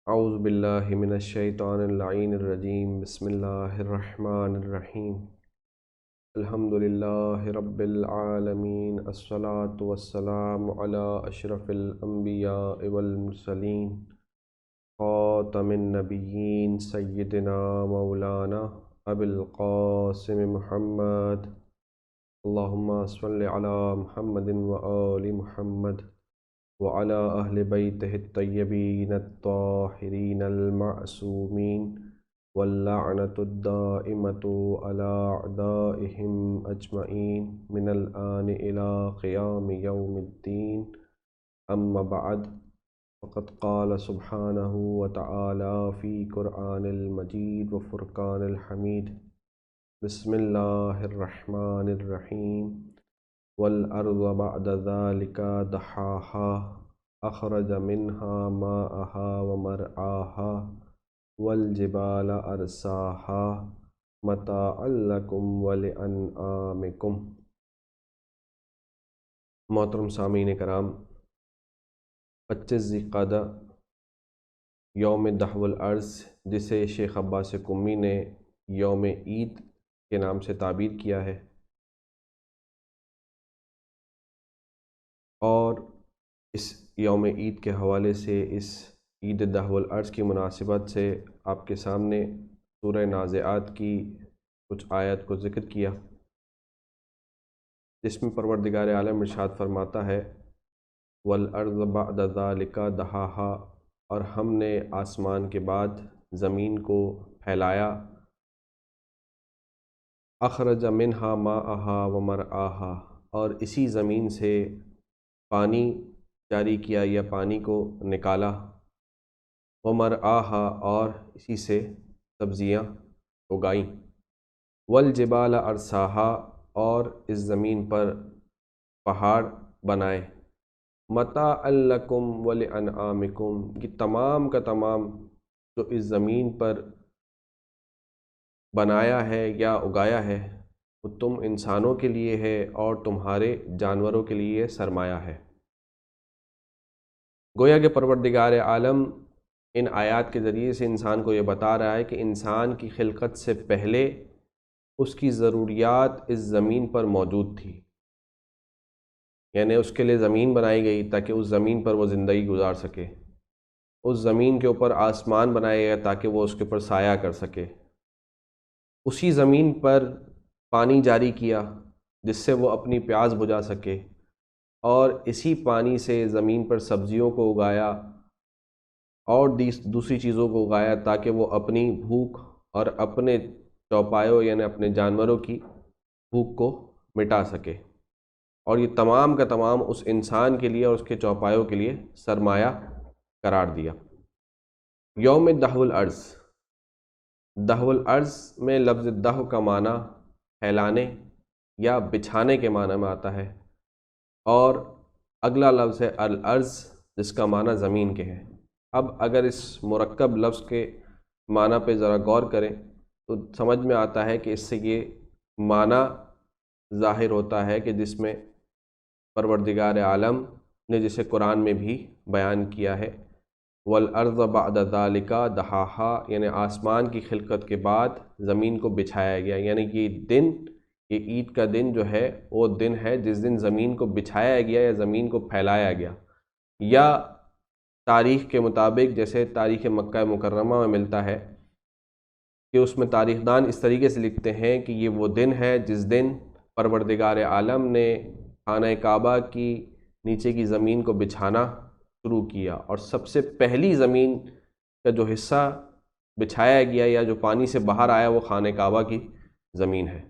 اعوذ باللہ من الشیطان اللعین الرجیم بسم اللہ الرحمن الرحیم الحمد للہ رب العالمین الصلاة والسلام علی اشرف الانبیاء والمرسلین خاتم النبیین سیدنا مولانا ابی القاسم محمد اللہم صل علی محمد وآل محمد وعلى أهل بيته الطيبين الطاهرين المعصومين واللعنة الدائمة على أعدائهم أجمعين من الآن إلى قيام يوم الدين أما بعد فقد قال سبحانه وتعالى في قرآن المجيد وفرقان الحميد بسم الله الرحمن الرحيم والأرض بعد ذلك دحاها أخرج منها ماءها ومرعاها والجبال أرساها متاعا لكم ولأنعامكم۔ محترم سامعین کرام، 25 ذی القعدہ یوم دحو الارض، جسے شیخ عباس قمی نے یوم عید کے نام سے تعبیر کیا ہے، اور اس یوم عید کے حوالے سے اس عید دحو الارض کی مناسبت سے آپ کے سامنے سورہ نازعات کی کچھ آیت کو ذکر کیا، جس میں پروردگار عالم ارشاد فرماتا ہے والارض بعد ذلک دحاہا، اور ہم نے آسمان کے بعد زمین کو پھیلایا، اخرج منہا ماءہا ومرعاہا، اور اسی زمین سے پانی جاری کیا یا پانی کو نکالا، ومرعاہا، اور اسی سے سبزیاں اگائیں، والجبال ارساہا، اور اس زمین پر پہاڑ بنائے، متاعا لکم ولانعامکم، یہ تمام کا تمام جو اس زمین پر بنایا ہے یا اگایا ہے وہ تم انسانوں کے لیے ہے اور تمہارے جانوروں کے لیے سرمایہ ہے۔ گویا کہ پروردگار عالم ان آیات کے ذریعے سے انسان کو یہ بتا رہا ہے کہ انسان کی خلقت سے پہلے اس کی ضروریات اس زمین پر موجود تھی، یعنی اس کے لیے زمین بنائی گئی تاکہ اس زمین پر وہ زندگی گزار سکے، اس زمین کے اوپر آسمان بنایا گیا تاکہ وہ اس کے اوپر سایہ کر سکے، اسی زمین پر پانی جاری کیا جس سے وہ اپنی پیاس بجھا سکے، اور اسی پانی سے زمین پر سبزیوں کو اگایا اور دوسری چیزوں کو اگایا تاکہ وہ اپنی بھوک اور اپنے چوپایوں یعنی اپنے جانوروں کی بھوک کو مٹا سکے، اور یہ تمام کا تمام اس انسان کے لیے اور اس کے چوپایوں کے لیے سرمایہ قرار دیا۔ یوم دحو الارض، دحو الارض میں لفظ دحو کا معنی پھیلانے یا بچھانے کے معنی میں آتا ہے، اور اگلا لفظ ہے الارض جس کا معنی زمین کے ہے۔ اب اگر اس مرکب لفظ کے معنی پہ ذرا غور کریں تو سمجھ میں آتا ہے کہ اس سے یہ معنی ظاہر ہوتا ہے کہ جس میں پروردگار عالم نے جسے قرآن میں بھی بیان کیا ہے والارض بعد ذلک دحاہا، یعنی آسمان کی خلقت کے بعد زمین کو بچھایا گیا، یعنی یہ عید کا دن جو ہے وہ دن ہے جس دن زمین کو بچھایا گیا یا زمین کو پھیلایا گیا، یا تاریخ کے مطابق جیسے تاریخ مکہ مکرمہ میں ملتا ہے کہ اس میں تاریخ دان اس طریقے سے لکھتے ہیں کہ یہ وہ دن ہے جس دن پروردگار عالم نے خانہ کعبہ کی نیچے کی زمین کو بچھانا شروع کیا، اور سب سے پہلی زمین کا جو حصہ بچھایا گیا یا جو پانی سے باہر آیا وہ خانہ کعبہ کی زمین ہے۔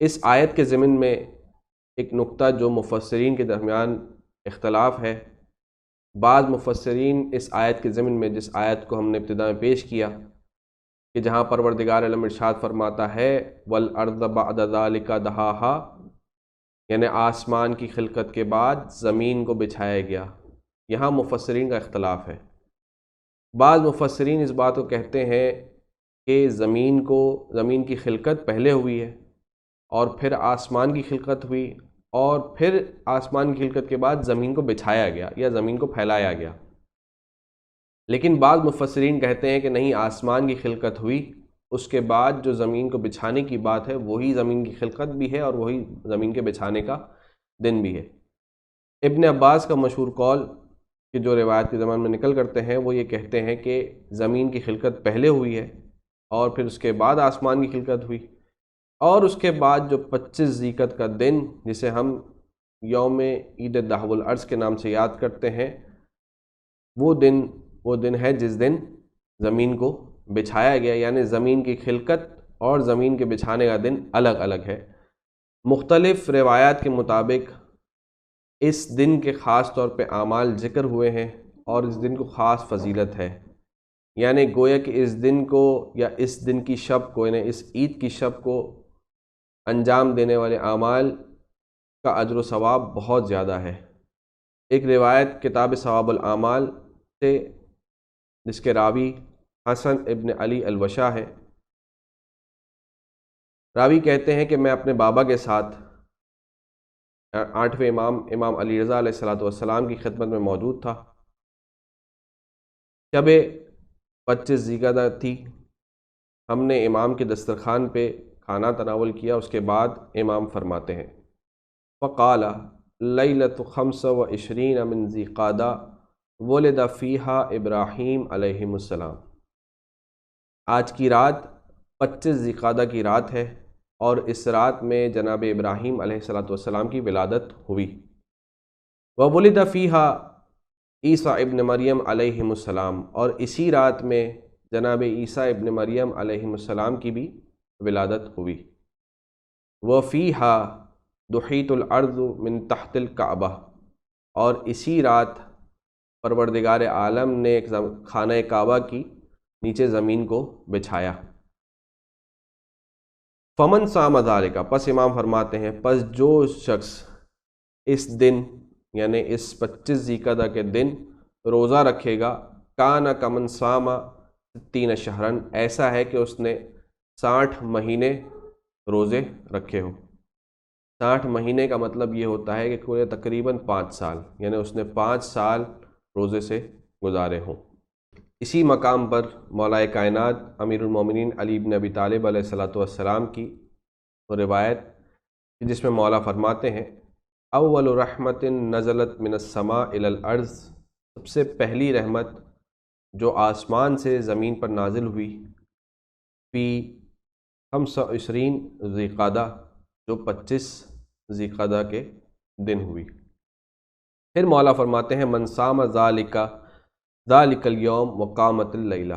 اس آیت کے ضمن میں ایک نقطہ جو مفسرین کے درمیان اختلاف ہے، بعض مفسرین اس آیت کے ضمن میں جس آیت کو ہم نے ابتدا میں پیش کیا کہ جہاں پروردگار عالم ارشاد فرماتا ہے والارض بعد ذلک دحاہا، یعنی آسمان کی خلقت کے بعد زمین کو بچھایا گیا، یہاں مفسرین کا اختلاف ہے۔ بعض مفسرین اس بات کو کہتے ہیں کہ زمین کی خلقت پہلے ہوئی ہے اور پھر آسمان کی خلقت ہوئی، اور پھر آسمان کی خلقت کے بعد زمین کو بچھایا گیا یا زمین کو پھیلایا گیا، لیکن بعض مفسرین کہتے ہیں کہ نہیں، آسمان کی خلقت ہوئی، اس کے بعد جو زمین کو بچھانے کی بات ہے وہی زمین کی خلقت بھی ہے اور وہی زمین کے بچھانے کا دن بھی ہے۔ ابن عباس کا مشہور قول کہ جو روایت کے زمان میں نکل کرتے ہیں وہ یہ کہتے ہیں کہ زمین کی خلقت پہلے ہوئی ہے اور پھر اس کے بعد آسمان کی خلقت ہوئی، اور اس کے بعد جو 25 ذیقعد کا دن جسے ہم یوم عید دہو الارض کے نام سے یاد کرتے ہیں، وہ دن ہے جس دن زمین کو بچھایا گیا، یعنی زمین کی خلقت اور زمین کے بچھانے کا دن الگ الگ ہے۔ مختلف روایات کے مطابق اس دن کے خاص طور پہ اعمال ذکر ہوئے ہیں اور اس دن کو خاص فضیلت ہے، یعنی گویا کہ اس دن کو یا اس دن کی شب کو، یعنی اس عید کی شب کو انجام دینے والے اعمال کا اجر و ثواب بہت زیادہ ہے۔ ایک روایت کتاب ثواب الاعمال سے جس کے راوی حسن ابن علی الوشا ہے، راوی کہتے ہیں کہ میں اپنے بابا کے ساتھ 8ویں امام علی رضا علیہ السلام کی خدمت میں موجود تھا۔ شب 25 ذیقعدہ تھی، ہم نے امام کے دسترخوان پہ کھانا تناول کیا، اس کے بعد امام فرماتے ہیں فقال لیلۃ 25 من ذیقعدہ ولد فیہا ابراہیم علیہ السلام، آج کی رات 25 ذیقعدہ کی رات ہے اور اس رات میں جناب ابراہیم علیہ السلام کی ولادت ہوئی۔ وولد فیہا عیسیٰ ابن مریم علیہ السلام، اور اسی رات میں جناب عیسیٰ ابن مریم علیہ السلام کی بھی ولادت ہوئی۔ وفیہا دحیت الارض من تحت الکعبہ، اور اسی رات پروردگار عالم نے ایک خانہ کعبہ کی نیچے زمین کو بچھایا۔ فمن صام ذالک، پس امام فرماتے ہیں پس جو شخص اس دن یعنی اس 25 ذیقعدہ کے دن روزہ رکھے گا، کان کمن صام 60 شہرن، ایسا ہے کہ اس نے 60 مہینے روزے رکھے ہو۔ 60 مہینے کا مطلب یہ ہوتا ہے کہ کوئی تقریباً 5 سال، یعنی اس نے 5 سال روزے سے گزارے ہوں۔ اسی مقام پر مولا کائنات امیر المومنین علی بن ابی طالب علیہ السلام کی روایت جس میں مولا فرماتے ہیں اول رحمت نزلت من السماء الی الارض، سب سے پہلی رحمت جو آسمان سے زمین پر نازل ہوئی، فی 25 ذیقعدہ، جو 25 ذیقعدہ کے دن ہوئی۔ پھر مولا فرماتے ہیں من صام ذالک الیوم وقامت اللیلہ،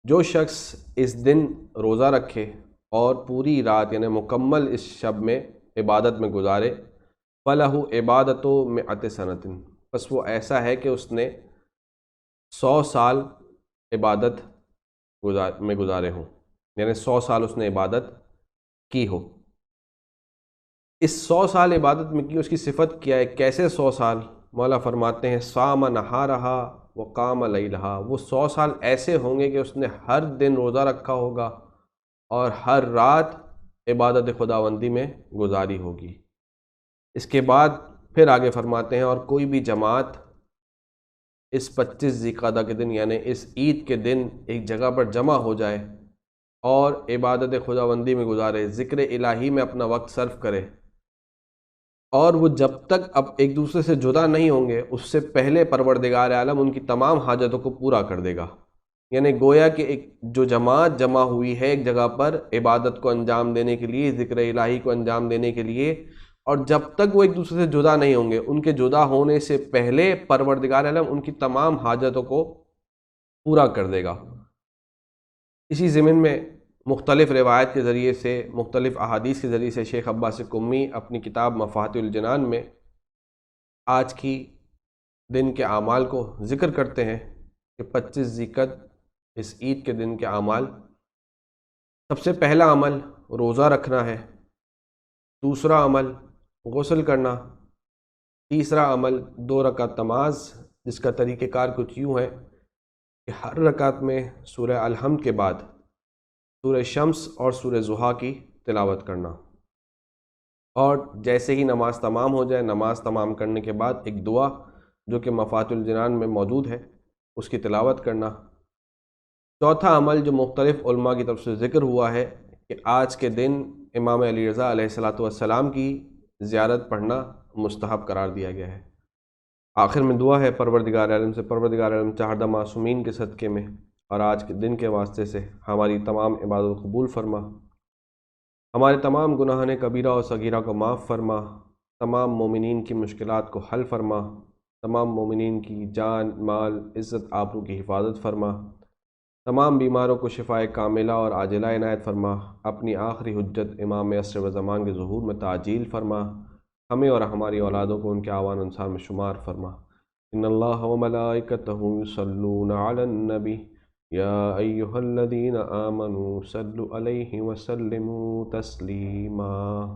جو شخص اس دن روزہ رکھے اور پوری رات یعنی مکمل اس شب میں عبادت میں گزارے، فلہ عبادت مئۃ سنۃ، بس وہ ایسا ہے کہ اس نے 100 سال عبادت میں گزارے ہوں، یعنی 100 سال اس نے عبادت کی ہو۔ اس 100 سال عبادت میں کی، اس کی صفت کیا ہے، کیسے 100 سال؟ مولا فرماتے ہیں صام نہارہا وقام لیلہا، وہ 100 سال ایسے ہوں گے کہ اس نے ہر دن روزہ رکھا ہوگا اور ہر رات عبادت خداوندی میں گزاری ہوگی۔ اس کے بعد پھر آگے فرماتے ہیں اور کوئی بھی جماعت اس 25 ذیقعدہ کے دن یعنی اس عید کے دن ایک جگہ پر جمع ہو جائے اور عبادت خداوندی میں گزارے، ذکر الہی میں اپنا وقت صرف کرے، اور وہ جب تک اب ایک دوسرے سے جدا نہیں ہوں گے اس سے پہلے پروردگار عالم ان کی تمام حاجتوں کو پورا کر دے گا۔ یعنی گویا کہ ایک جو جماعت جمع ہوئی ہے ایک جگہ پر عبادت کو انجام دینے کے لیے، ذکر الہی کو انجام دینے کے لیے، اور جب تک وہ ایک دوسرے سے جدا نہیں ہوں گے، ان کے جدا ہونے سے پہلے پروردگار عالم ان کی تمام حاجتوں کو پورا کر دے گا۔ اسی ضمن میں مختلف روایت کے ذریعے سے، مختلف احادیث کے ذریعے سے شیخ عباس قمی اپنی کتاب مفاتیح الجنان میں آج کی دن کے اعمال کو ذکر کرتے ہیں کہ 25 ذیقعدہ اس عید کے دن کے اعمال، سب سے پہلا عمل روزہ رکھنا ہے، دوسرا عمل غسل کرنا، تیسرا عمل 2 رکعت نماز جس کا طریقہ کار کچھ یوں ہے کہ ہر رکعت میں سورہ الحمد کے بعد سورہ شمس اور سورہ ضحیٰ کی تلاوت کرنا، اور جیسے ہی نماز تمام ہو جائے، نماز تمام کرنے کے بعد ایک دعا جو کہ مفاتح الجنان میں موجود ہے، اس کی تلاوت کرنا۔ چوتھا عمل جو مختلف علماء کی طرف سے ذکر ہوا ہے کہ آج کے دن امام علی رضا علیہ السلام کی زیارت پڑھنا مستحب قرار دیا گیا ہے۔ آخر میں دعا ہے پروردگار عالم سے، پروردگار عالم چہردہ معصومین کے صدقے میں اور آج کے دن کے واسطے سے ہماری تمام عبادت قبول فرما، ہمارے تمام گناہان کبیرہ و صغیرہ کو معاف فرما، تمام مومنین کی مشکلات کو حل فرما، تمام مومنین کی جان مال عزت آبرو کی حفاظت فرما، تمام بیماروں کو شفاء کاملہ اور عاجلہ عنایت فرما، اپنی آخری حجت امام عصر و زمان کے ظہور میں تعجیل فرما، ہمیں اور ہماری اولادوں کو ان کے اعوان انصار میں شمار فرما۔ ان اللہ و ملائکتہ یصلون علی النبی یا ایہا الذین آمنوا صلوا علیہ وسلموا تسلیما۔